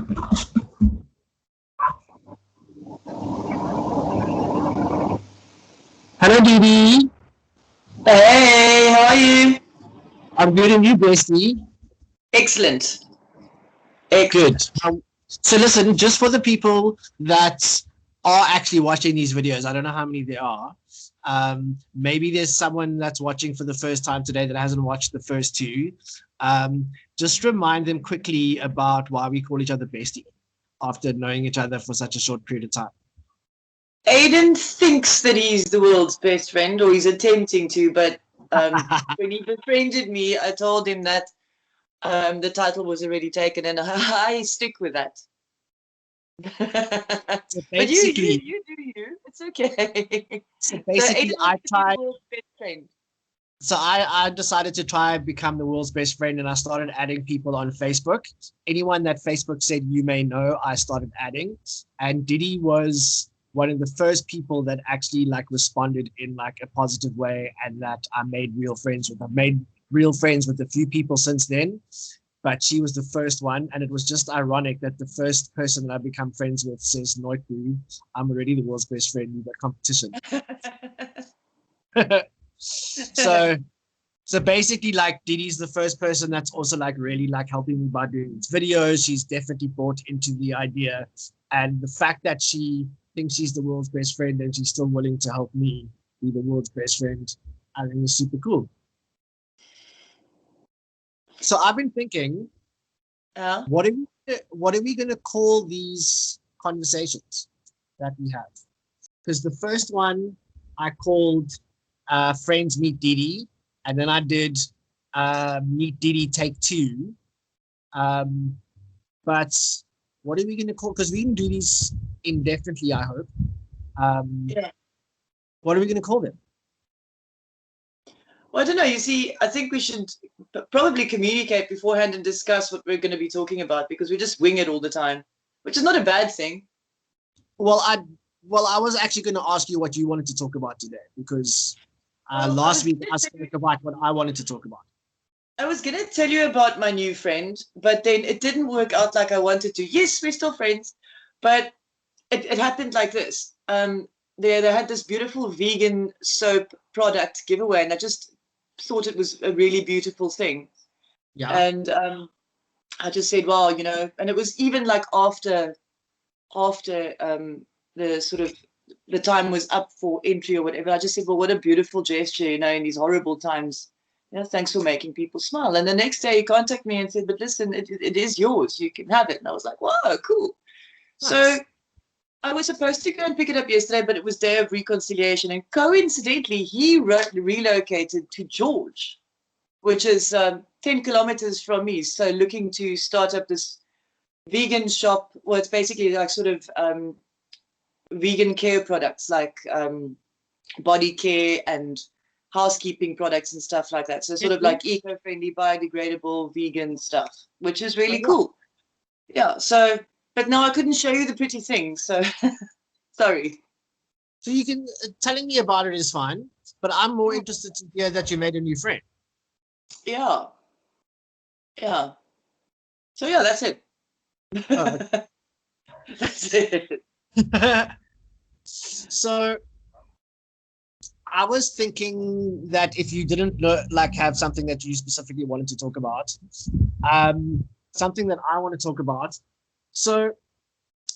Hello, Didi. Hey, how are you? I'm good, and you, bestie? Excellent. Good. Excellent. So listen, just for the people that are actually watching these videos, I don't know how many there are. Maybe there's someone that's watching for the first time today that hasn't watched the first two. Just remind them quickly about why we call each other bestie after knowing each other for such a short period of time. Aiden thinks that he's the world's best friend, or he's attempting to, but when he befriended me, I told him that the title was already taken, and I stick with that. So But you basically, do you. It's okay. so So basically, Aiden wants to be the world's best friend. So I decided to try and become the world's best friend, and I started adding people on Facebook. Anyone that Facebook said you may know, I started adding. And Didi was one of the first people that actually like responded in like a positive way, and that I made real friends with. I've made real friends with a few people since then, but she was the first one, and it was just ironic that the first person that I become friends with says, "Noiku, I'm already the world's best friend. We've got competition." So basically, like, Didi's the first person that's also like really like helping me by doing these videos. She's definitely bought into the idea, and the fact that she thinks she's the world's best friend and she's still willing to help me be the world's best friend, I think is super cool. So I've been thinking, Yeah. what are we going to call these conversations that we have? Because the first one I called Friends Meet Didi, and then I did Meet Didi Take Two. But what are we going to call? Because we can do these indefinitely, I hope. Yeah. What are we going to call them? Well, I don't know. You see, I think we should probably communicate beforehand and discuss what we're going to be talking about, because we just wing it all the time, which is not a bad thing. Well, I was actually going to ask you what you wanted to talk about today, because last week I spoke about what I wanted to talk about. I was going to tell you about my new friend, but then it didn't work out like I wanted to. Yes, we're still friends, but it happened like this. They had this beautiful vegan soap product giveaway, and I just thought it was a really beautiful thing. Yeah. And I just said, well, and it was even like after the sort of the time was up for entry or whatever. I just said, well, what a beautiful gesture, in these horrible times. Thanks for making people smile. And the next day he contacted me and said, but listen, it is yours. You can have it. And I was like, wow, cool. Nice. So I was supposed to go and pick it up yesterday, but it was Day of Reconciliation. And coincidentally, he relocated to George, which is 10 kilometers from me. So looking to start up this vegan shop. Well, it's basically like sort of vegan care products, like body care and housekeeping products and stuff like that. So sort of like eco-friendly, biodegradable, vegan stuff, which is really cool. Yeah. So, but now I couldn't show you the pretty things. So sorry. So you can telling me about it is fine, but I'm more interested to hear that you made a new friend. Yeah. Yeah. So yeah, that's it. That's it. So I was thinking that if you didn't like have something that you specifically wanted to talk about, something that I want to talk about. So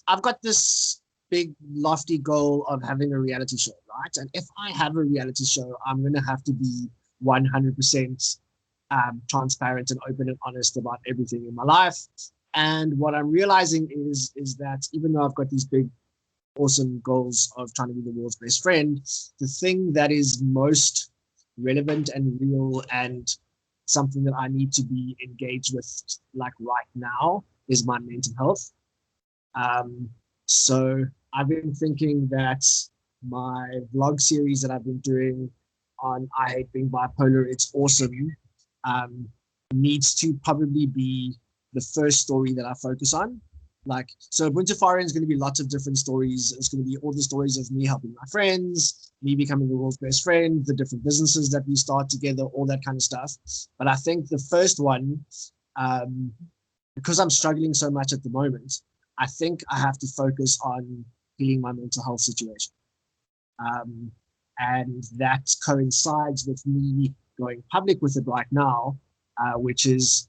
I've got this big lofty goal of having a reality show, right? And if I have a reality show, I'm going to have to be 100% transparent and open and honest about everything in my life. And what I'm realizing is that even though I've got these big awesome goals of trying to be the world's best friend, the thing that is most relevant and real and something that I need to be engaged with like right now is my mental health. So I've been thinking that my vlog series that I've been doing on I Hate Being Bipolar, It's Awesome, needs to probably be the first story that I focus on. Like, so Winter Foreign is going to be lots of different stories. It's going to be all the stories of me helping my friends, me becoming the world's best friend, the different businesses that we start together, all that kind of stuff. But I think the first one because I'm struggling so much at the moment, I think I have to focus on healing my mental health situation. And that coincides with me going public with it right now, which is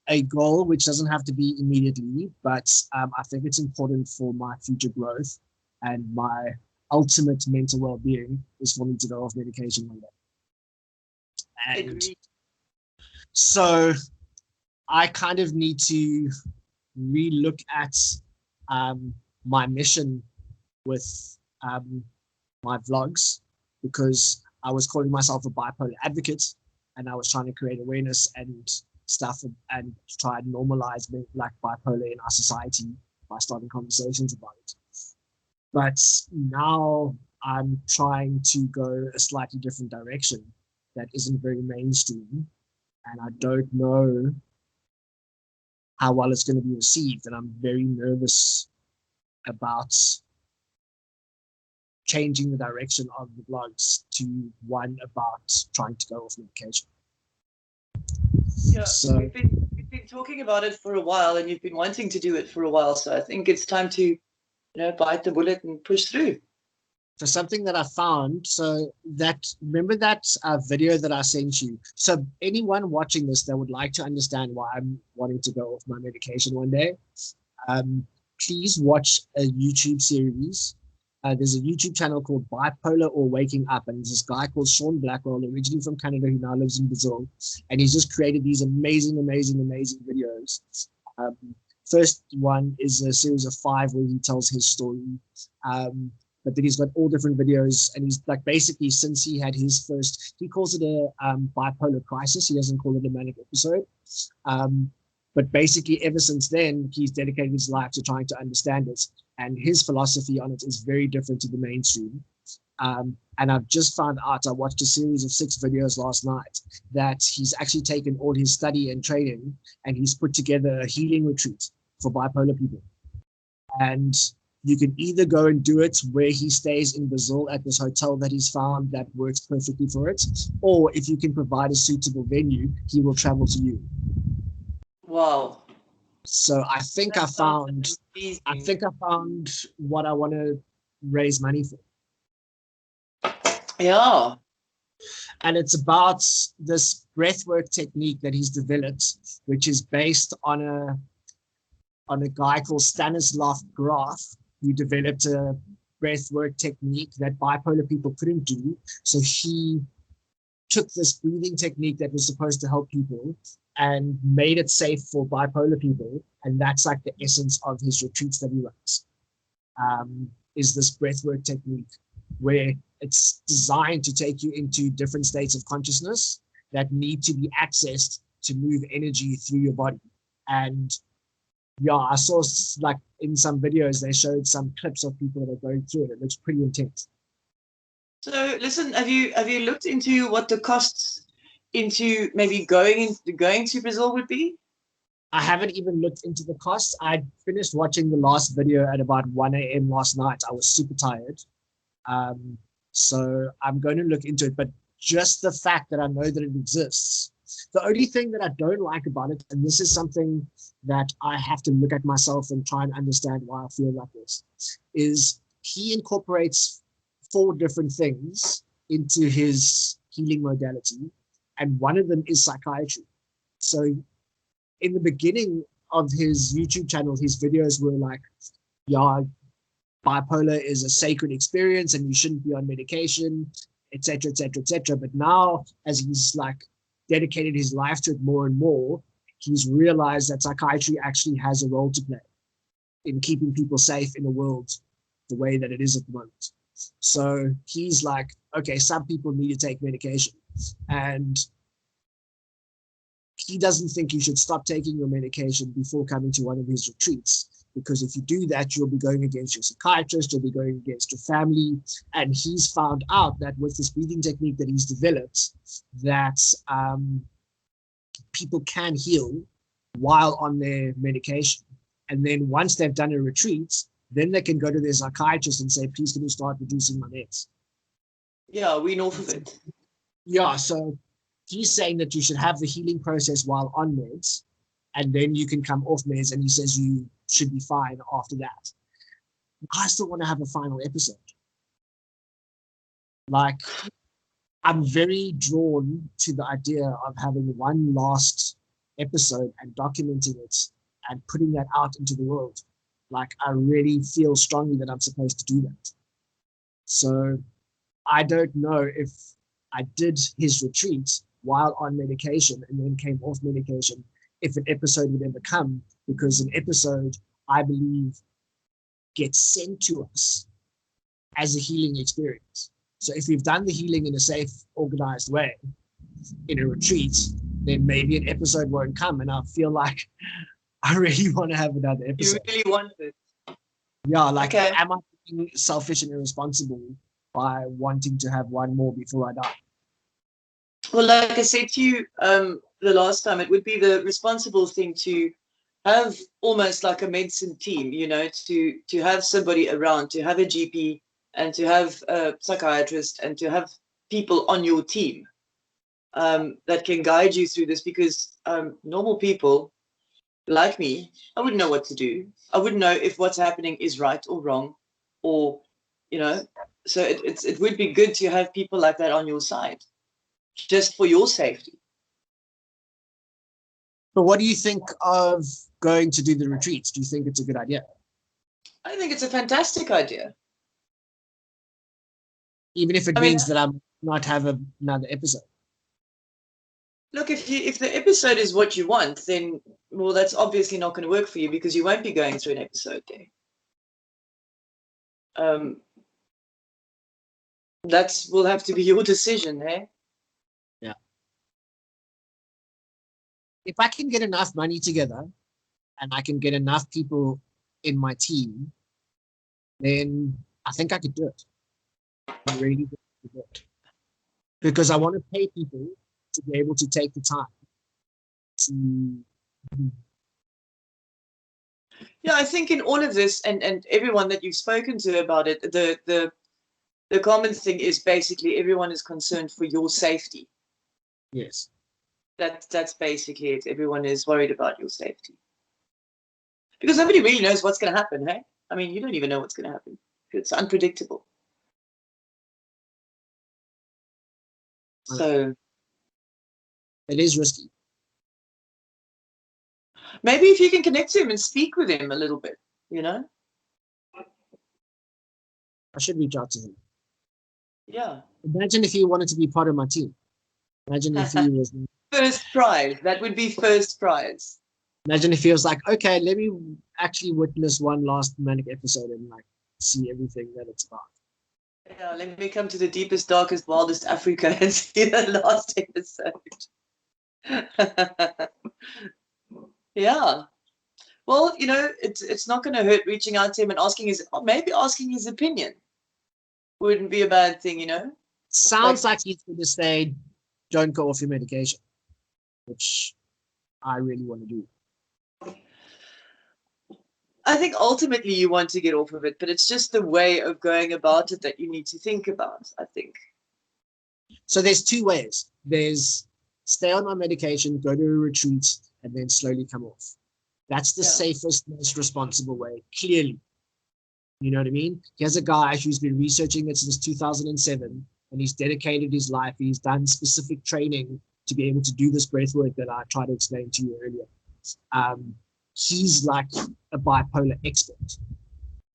a goal which doesn't have to be immediately, but I think it's important for my future growth and my ultimate mental well-being is for me to go off medication one day. And Agreed. so I kind of need to re-look at my mission with my vlogs, because I was calling myself a bipolar advocate and I was trying to create awareness and stuff and try and normalize like bipolar in our society by starting conversations about it. But now I'm trying to go a slightly different direction that isn't very mainstream, and I don't know how well it's going to be received, and I'm very nervous about changing the direction of the blogs to one about trying to go off medication. Yeah, So we've been talking about it for a while, and you've been wanting to do it for a while. So I think it's time to, bite the bullet and push through. for something that I found, so that, remember that video that I sent you? So anyone watching this that would like to understand why I'm wanting to go off my medication one day, please watch a YouTube series. There's a YouTube channel called Bipolar or Waking Up, and there's this guy called Sean Blackwell, originally from Canada, who now lives in Brazil, and he's just created these amazing videos. First one is a series of 5 where he tells his story, but then he's got all different videos, and he's like, basically, since he had his first, he calls it a bipolar crisis, he doesn't call it a manic episode, but basically ever since then he's dedicated his life to trying to understand it, and his philosophy on it is very different to the mainstream. And I've just found out, I watched a series of 6 videos last night, that he's actually taken all his study and training and he's put together a healing retreat for bipolar people. And you can either go and do it where he stays in Brazil at this hotel that he's found that works perfectly for it, or if you can provide a suitable venue, he will travel to you. Wow. So I think I found what I want to raise money for. Yeah. And it's about this breathwork technique that he's developed, which is based on a guy called Stanislav Grof, who developed a breathwork technique that bipolar people couldn't do. So he took this breathing technique that was supposed to help people and made it safe for bipolar people. And that's like the essence of his retreats that he runs, is this breathwork technique, where it's designed to take you into different states of consciousness that need to be accessed to move energy through your body. And yeah, I saw, like, in some videos, they showed some clips of people that are going through it. It looks pretty intense. So listen, have you looked into what the costs into maybe going to Brazil would be? I haven't even looked into the costs. I finished watching the last video at about 1 a.m. last night. I was super tired. So I'm going to look into it, but just the fact that I know that it exists. The only thing that I don't like about it, and this is something that I have to look at myself and try and understand why I feel like this, is he incorporates 4 different things into his healing modality, and one of them is psychiatry. So in the beginning of his YouTube channel, his videos were like, yeah, bipolar is a sacred experience and you shouldn't be on medication, etc., etc., etc. But now, as he's like dedicated his life to it more and more, he's realized that psychiatry actually has a role to play in keeping people safe in the world the way that it is at the moment. So he's like, okay, some people need to take medication, and he doesn't think you should stop taking your medication before coming to one of his retreats, because if you do that, you'll be going against your psychiatrist, you'll be going against your family. And he's found out that with this breathing technique that he's developed, that people can heal while on their medication. And then once they've done a retreat, then they can go to their psychiatrist and say, please, can you start reducing my meds? Yeah, we know of it. Yeah, so he's saying that you should have the healing process while on meds, and then you can come off meds, and he says you should be fine after that. I still want to have a final episode. Like, I'm very drawn to the idea of having one last episode and documenting it and putting that out into the world. Like, I really feel strongly that I'm supposed to do that. So I don't know if I did his retreat while on medication and then came off medication, if an episode would ever come, because an episode, I believe, gets sent to us as a healing experience. So if we've done the healing in a safe, organized way in a retreat, then maybe an episode won't come. And I feel like I really want to have another episode. You really want it? Yeah, like, am I being selfish and irresponsible by wanting to have one more before I die? Well, like I said to you the last time, it would be the responsible thing to have almost like a medicine team, you know, to have somebody around, to have a GP and to have a psychiatrist and to have people on your team that can guide you through this, because normal people like me, I wouldn't know what to do. I wouldn't know if what's happening is right or wrong, or, you know, so it would be good to have people like that on your side, just for your safety. But what do you think of going to do the retreats? Do you think it's a good idea? I think it's a fantastic idea. Even if it means that I'm not have another episode. Look, if the episode is what you want, then, well, that's obviously not going to work for you, because you won't be going through an episode there. That will have to be your decision, eh? Yeah. If I can get enough money together and I can get enough people in my team, then I think I could do it. I really do it. Because I want to pay people to be able to take the time to. Yeah, I think in all of this, and everyone that you've spoken to about it, the common thing is basically everyone is concerned for your safety. Yes. That's basically it. Everyone is worried about your safety. Because nobody really knows what's going to happen, hey? I mean, you don't even know what's going to happen. It's unpredictable. So it is risky. Maybe if you can connect to him and speak with him a little bit, you know? I should reach out to him. Yeah. Imagine if he wanted to be part of my team. Imagine if he was first prize. That would be first prize. Imagine if he was like, okay, let me actually witness one last manic episode and like see everything that it's about. Yeah, let me come to the deepest, darkest, wildest Africa and see the last episode. Yeah. Well, you know, it's not going to hurt reaching out to him and asking maybe asking his opinion wouldn't be a bad thing, you know? Sounds like he's going to say, don't go off your medication, which I really want to do. I think ultimately you want to get off of it, but it's just the way of going about it that you need to think about, I think. So there's two ways. There's stay on my medication, go to a retreat, and then slowly come off. That's the safest, most responsible way, clearly. You know what I mean? Here's a guy who's been researching it since 2007, and he's dedicated his life. He's done specific training to be able to do this breath work that I tried to explain to you earlier. He's like a bipolar expert.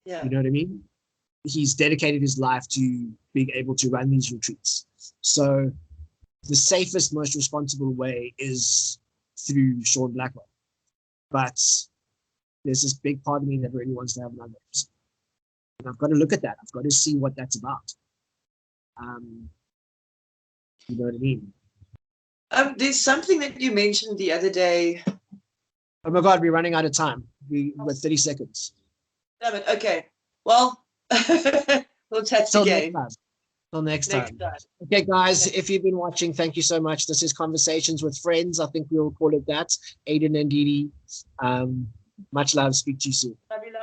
Yeah. You know what I mean? He's dedicated his life to being able to run these retreats. So the safest, most responsible way is through Sean Blackwell. But there's this big part of me that really wants to have another episode. And I've got to look at that. I've got to see what that's about. You know what I mean? There's something that you mentioned the other day. Oh my God, we're running out of time. We're 30 seconds. Damn it. Okay. Well, we'll chat again. Till next time. Okay, guys, if you've been watching, thank you so much. This is Conversations with Friends. I think we'll call it that. Adin and Didi. Much love. Speak to you soon. Love you.